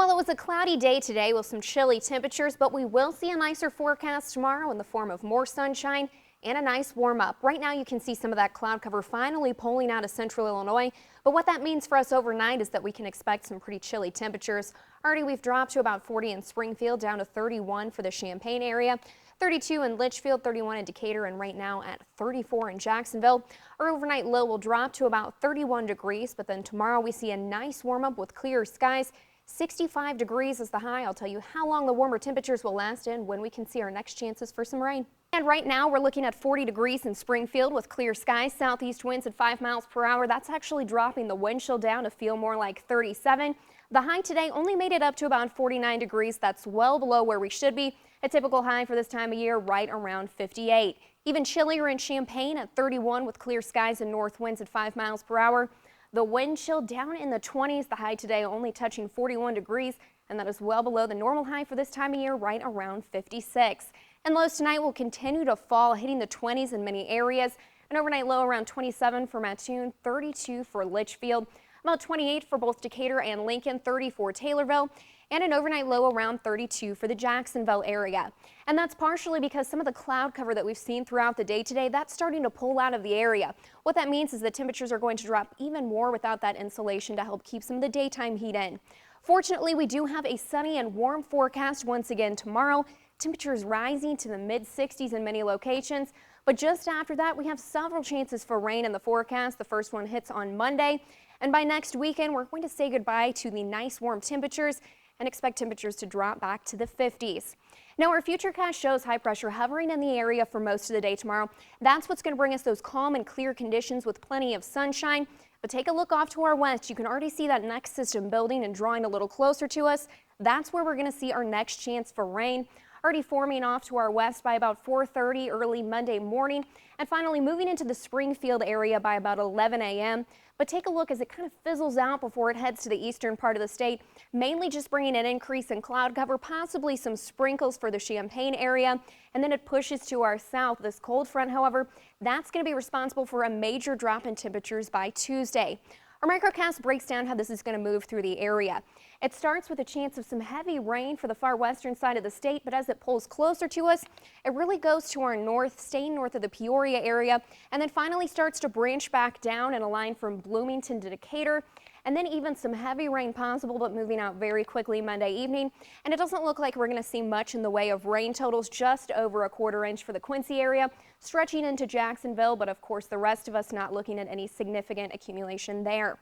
Well, it was a cloudy day today with some chilly temperatures, but we will see a nicer forecast tomorrow in the form of more sunshine and a nice warm up. Right now you can see some of that cloud cover finally pulling out of central Illinois, but what that means for us overnight is that we can expect some pretty chilly temperatures. Already we've dropped to about 40 in Springfield, down to 31 for the Champaign area, 32 in Litchfield, 31 in Decatur, and right now at 34 in Jacksonville. Our overnight low will drop to about 31 degrees, but then tomorrow we see a nice warm up with clear skies. 65 degrees is the high. I'll tell you how long the warmer temperatures will last and when we can see our next chances for some rain. And right now we're looking at 40 degrees in Springfield with clear skies, southeast winds at 5 miles per hour. That's actually dropping the wind chill down to feel more like 37. The high today only made it up to about 49 degrees. That's well below where we should be. A typical high for this time of year right around 58. Even chillier in Champaign at 31 with clear skies and north winds at 5 miles per hour. The wind chill down in the 20s, the high today only touching 41 degrees, and that is well below the normal high for this time of year, right around 56. And lows tonight will continue to fall, hitting the 20s in many areas. An overnight low around 27 for Mattoon, 32 for Litchfield, about 28 for both Decatur and Lincoln, 30 for Taylorville, and an overnight low around 32 for the Jacksonville area. And that's partially because some of the cloud cover that we've seen throughout the day today, that's starting to pull out of the area. What that means is that temperatures are going to drop even more without that insulation to help keep some of the daytime heat in. Fortunately, we do have a sunny and warm forecast once again tomorrow. Temperatures rising to the mid-60s in many locations. But just after that, we have several chances for rain in the forecast. The first one hits on Monday. And by next weekend, we're going to say goodbye to the nice warm temperatures and expect temperatures to drop back to the 50s. Now, our futurecast shows high pressure hovering in the area for most of the day tomorrow. That's what's going to bring us those calm and clear conditions with plenty of sunshine. But take a look off to our west. You can already see that next system building and drawing a little closer to us. That's where we're going to see our next chance for rain. Already forming off to our west by about 4:30 early Monday morning, and finally moving into the Springfield area by about 11 a.m. But take a look as it kind of fizzles out before it heads to the eastern part of the state, mainly just bringing an increase in cloud cover, possibly some sprinkles for the Champaign area, and then it pushes to our south. This cold front, however, that's going to be responsible for a major drop in temperatures by Tuesday. Our microcast breaks down how this is going to move through the area. It starts with a chance of some heavy rain for the far western side of the state, but as it pulls closer to us, it really goes to our north, staying north of the Peoria area, and then finally starts to branch back down and a line from Bloomington to Decatur. And then even some heavy rain possible, but moving out very quickly Monday evening. And it doesn't look like we're going to see much in the way of rain totals, just over a quarter inch for the Quincy area, stretching into Jacksonville. But of course, the rest of us not looking at any significant accumulation there.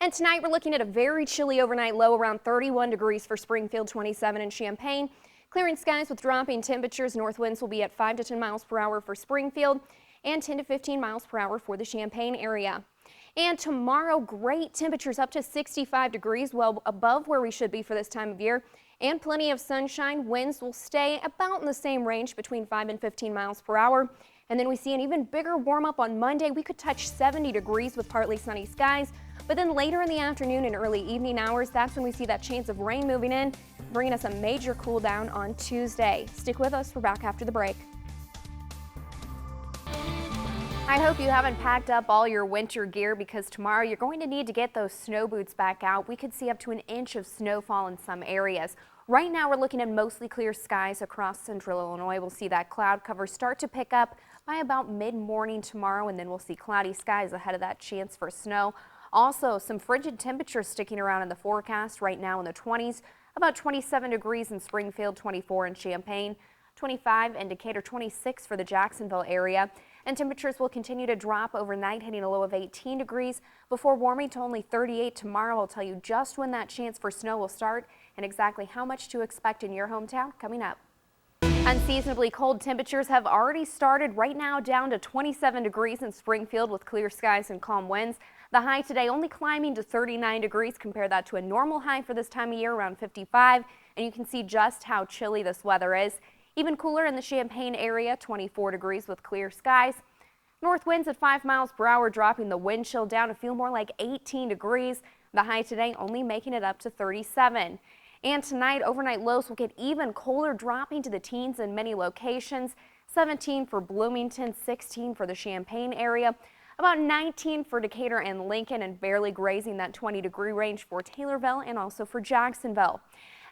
And tonight we're looking at a very chilly overnight low around 31 degrees for Springfield, 27 in Champaign. Clearing skies with dropping temperatures. North winds will be at 5 to 10 miles per hour for Springfield and 10 to 15 miles per hour for the Champaign area. And tomorrow, great temperatures up to 65 degrees, well above where we should be for this time of year, and plenty of sunshine. Winds will stay about in the same range between 5 and 15 miles per hour. And then we see an even bigger warm up on Monday. We could touch 70 degrees with partly sunny skies. But then later in the afternoon and early evening hours, that's when we see that chance of rain moving in, bringing us a major cool down on Tuesday. Stick with us. We're back after the break. I hope you haven't packed up all your winter gear, because tomorrow you're going to need to get those snow boots back out. We could see up to an inch of snowfall in some areas. Right now we're looking at mostly clear skies across central Illinois. We'll see that cloud cover start to pick up by about mid-morning tomorrow, and then we'll see cloudy skies ahead of that chance for snow. Also, some frigid temperatures sticking around in the forecast right now in the 20s, about 27 degrees in Springfield, 24 in Champaign, 25 in Decatur, 26 for the Jacksonville area. And temperatures will continue to drop overnight, hitting a low of 18 degrees before warming to only 38 tomorrow. I'll tell you just when that chance for snow will start and exactly how much to expect in your hometown coming up. Unseasonably cold temperatures have already started right now, down to 27 degrees in Springfield with clear skies and calm winds. The high today only climbing to 39 degrees. Compare that to a normal high for this time of year around 55. And you can see just how chilly this weather is. Even cooler in the Champaign area, 24 degrees with clear skies. North winds at 5 miles per hour, dropping the wind chill down to feel more like 18 degrees. The high today only making it up to 37. And tonight, overnight lows will get even colder, dropping to the teens in many locations. 17 for Bloomington, 16 for the Champaign area. About 19 for Decatur and Lincoln, and barely grazing that 20-degree range for Taylorville and also for Jacksonville.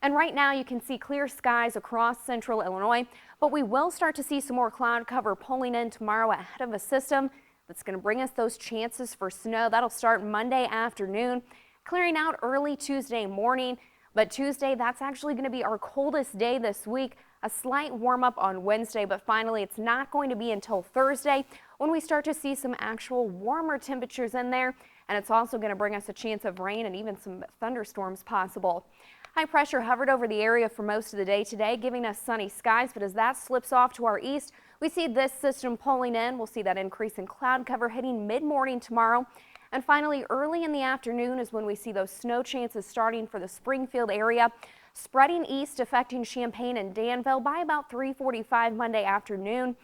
And right now you can see clear skies across central Illinois, but we will start to see some more cloud cover pulling in tomorrow ahead of a system that's going to bring us those chances for snow. That'll start Monday afternoon, clearing out early Tuesday morning. But Tuesday, that's actually going to be our coldest day this week. A slight warm up on Wednesday, but finally it's not going to be until Thursday when we start to see some actual warmer temperatures in there. And it's also going to bring us a chance of rain and even some thunderstorms possible. High pressure hovered over the area for most of the day today, giving us sunny skies. But as that slips off to our east, we see this system pulling in. We'll see that increase in cloud cover hitting mid-morning tomorrow. And finally, early in the afternoon is when we see those snow chances starting for the Springfield area, spreading east, affecting Champaign and Danville by about 3:45 Monday afternoon.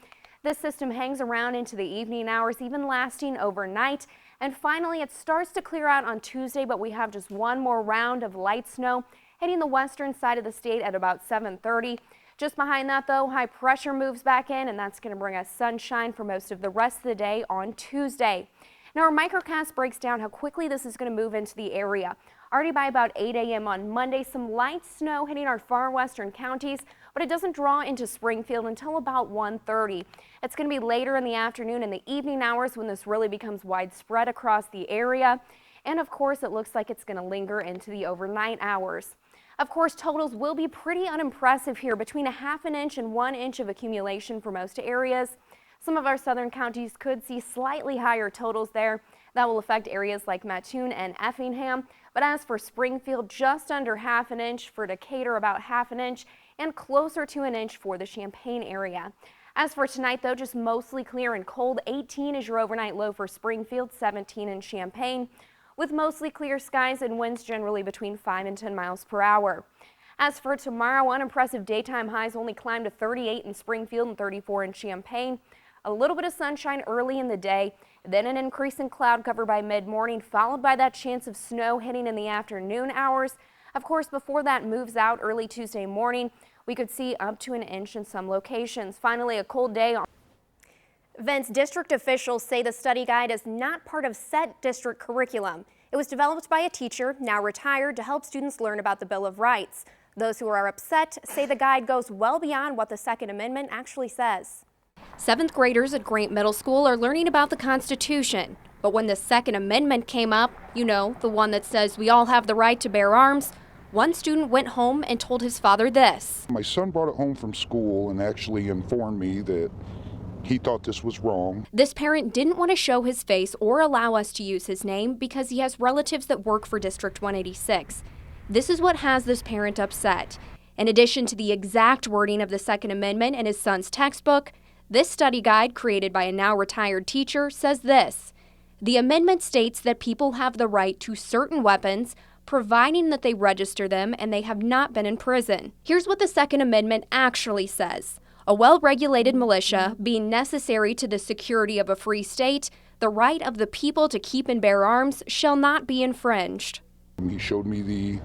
This system hangs around into the evening hours, even lasting overnight. And finally, it starts to clear out on Tuesday, but we have just one more round of light snow hitting the western side of the state at about 7:30. Just behind that, though, high pressure moves back in, and that's going to bring us sunshine for most of the rest of the day on Tuesday. Now, our microcast breaks down how quickly this is going to move into the area. Already by about 8 a.m. on Monday, some light snow hitting our far western counties, but it doesn't draw into Springfield until about 1:30. It's going to be later in the afternoon and the evening hours when this really becomes widespread across the area. And of course, it looks like it's going to linger into the overnight hours. Of course, totals will be pretty unimpressive here, between a ½ inch and 1 inch of accumulation for most areas. Some of our southern counties could see slightly higher totals there. That will affect areas like Mattoon and Effingham. But as for Springfield, just under ½ inch, for Decatur about ½ inch, and closer to 1 inch for the Champaign area. As for tonight, though, just mostly clear and cold. 18 is your overnight low for Springfield, 17 in Champaign, with mostly clear skies and winds generally between 5 and 10 miles per hour. As for tomorrow, unimpressive daytime highs only climb to 38 in Springfield and 34 in Champaign. A little bit of sunshine early in the day, then an increase in cloud cover by mid-morning, followed by that chance of snow hitting in the afternoon hours. Of course, before that moves out early Tuesday morning, we could see up to 1 inch in some locations. Finally, a cold day. Vince, district officials say the study guide is not part of set district curriculum. It was developed by a teacher, now retired, to help students learn about the Bill of Rights. Those who are upset say the guide goes well beyond what the Second Amendment actually says. 7th graders at Grant Middle School are learning about the Constitution. But when the Second Amendment came up, you know, the one that says we all have the right to bear arms, one student went home and told his father this. My son brought it home from school and actually informed me that he thought this was wrong. This parent didn't want to show his face or allow us to use his name because he has relatives that work for District 186. This is what has this parent upset. In addition to the exact wording of the Second Amendment in his son's textbook, this study guide, created by a now retired teacher, says this. The amendment states that people have the right to certain weapons, providing that they register them and they have not been in prison. Here's what the Second Amendment actually says. A well-regulated militia being necessary to the security of a free state, the right of the people to keep and bear arms shall not be infringed. He showed me the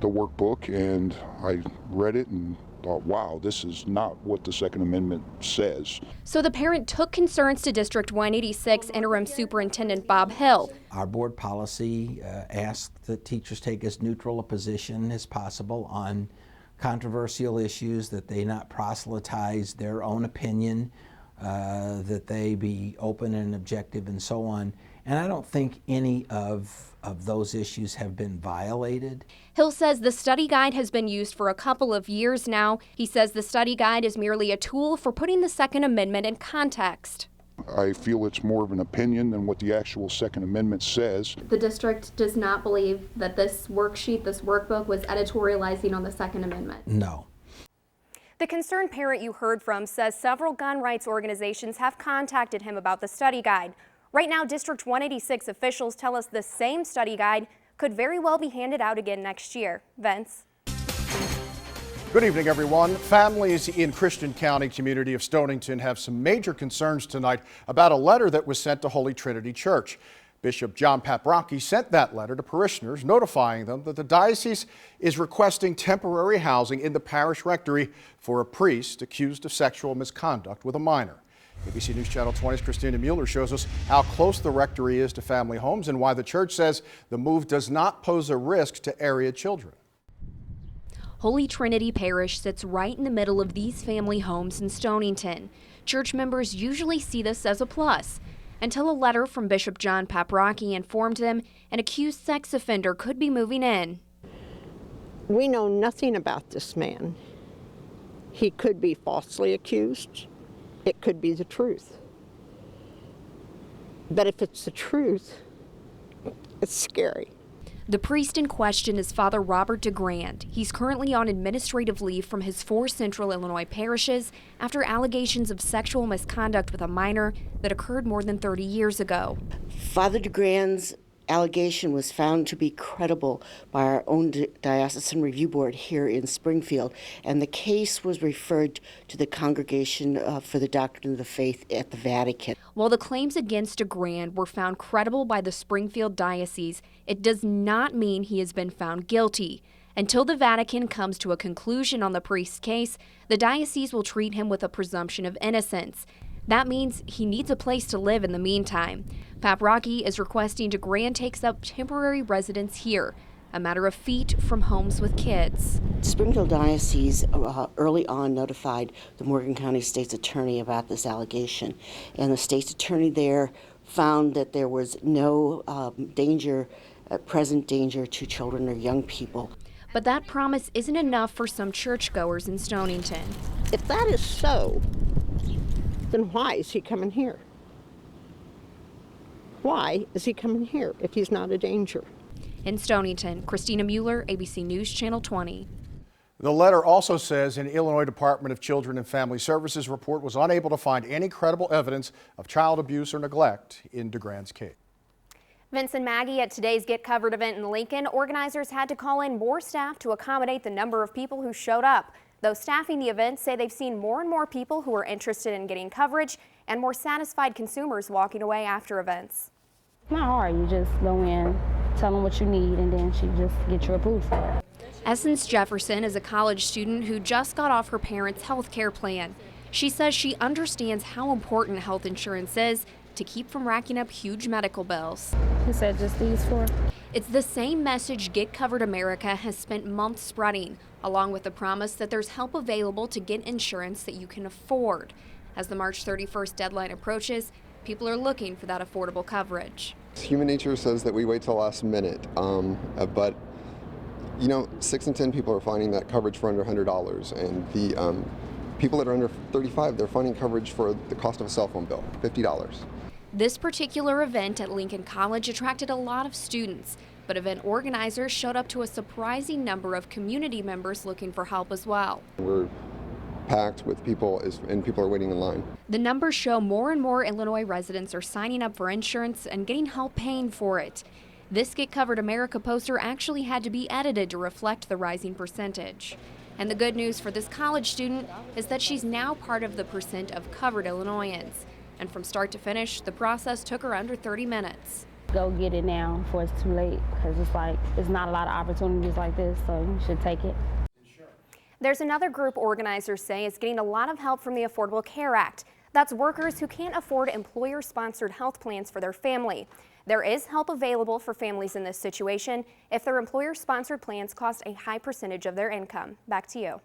workbook and I read it and thought, wow, this is not what the Second Amendment says. So the parent took concerns to District 186 Interim Superintendent Bob Hill. Our board policy asks that teachers take as neutral a position as possible on controversial issues, that they not proselytize their own opinion, that they be open and objective and so on. And I don't think any of those issues have been violated. Hill says the study guide has been used for a couple of years now. He says the study guide is merely a tool for putting the Second Amendment in context. I feel it's more of an opinion than what the actual Second Amendment says. The district does not believe that this worksheet, this workbook, was editorializing on the Second Amendment. No. The concerned parent you heard from says several gun rights organizations have contacted him about the study guide. Right now, District 186 officials tell us the same study guide could very well be handed out again next year. Vince. Good evening, everyone. Families in Christian County community of Stonington have some major concerns tonight about a letter that was sent to Holy Trinity Church. Bishop John Paprocki sent that letter to parishioners, notifying them that the diocese is requesting temporary housing in the parish rectory for a priest accused of sexual misconduct with a minor. ABC News Channel 20's Christina Mueller shows us how close the rectory is to family homes and why the church says the move does not pose a risk to area children. Holy Trinity Parish sits right in the middle of these family homes in Stonington. Church members usually see this as a plus, until a letter from Bishop John Paprocki informed them an accused sex offender could be moving in. We know nothing about this man. He could be falsely accused. It could be the truth. But if it's the truth, it's scary. The priest in question is Father Robert DeGrand. He's currently on administrative leave from his 4 Central Illinois parishes after allegations of sexual misconduct with a minor that occurred more than 30 years ago. Father DeGrand's allegation was found to be credible by our own diocesan review board here in Springfield, and the case was referred to the Congregation for the Doctrine of the Faith at the Vatican. While the claims against DeGrand were found credible by the Springfield Diocese, it does not mean he has been found guilty. Until the Vatican comes to a conclusion on the priest's case, the diocese will treat him with a presumption of innocence. That means he needs a place to live in the meantime. Paprocki is requesting DeGrand takes up temporary residence here, a matter of feet from homes with kids. Springfield Diocese early on notified the Morgan County State's Attorney about this allegation, and the State's Attorney there found that there was no present danger to children or young people. But that promise isn't enough for some churchgoers in Stonington. If that is so, then why is he coming here? Why is he coming here if he's not a danger? In Stonington, Christina Mueller, ABC News Channel 20. The letter also says an Illinois Department of Children and Family Services report was unable to find any credible evidence of child abuse or neglect in DeGrand's case. Vince and Maggie, at today's Get Covered event in Lincoln, organizers had to call in more staff to accommodate the number of people who showed up. Those staffing the event say they've seen more and more people who are interested in getting coverage and more satisfied consumers walking away after events. It's not hard. You just go in, tell them what you need, and then she just get you approved for it. Essence Jefferson is a college student who just got off her parents' health care plan. She says she understands how important health insurance is to keep from racking up huge medical bills. He said just these 4. It's the same message Get Covered America has spent months spreading, along with the promise that there's help available to get insurance that you can afford. As the March 31st deadline approaches, people are looking for that affordable coverage. Human nature says that we wait till the last minute, but you know, 6 in 10 people are finding that coverage for under $100, and the people that are under 35, they're finding coverage for the cost of a cell phone bill, $50. This particular event at Lincoln College attracted a lot of students, but event organizers showed up to a surprising number of community members looking for help as well. We're packed with people, and people are waiting in line. The numbers show more and more Illinois residents are signing up for insurance and getting help paying for it. This Get Covered America poster actually had to be edited to reflect the rising percentage. And the good news for this college student is that she's now part of the percent of covered Illinoisans. And from start to finish, the process took her under 30 minutes. Go get it now before it's too late, because it's not a lot of opportunities like this, so you should take it. There's another group organizers say is getting a lot of help from the Affordable Care Act. That's workers who can't afford employer-sponsored health plans for their family. There is help available for families in this situation if their employer-sponsored plans cost a high percentage of their income. Back to you.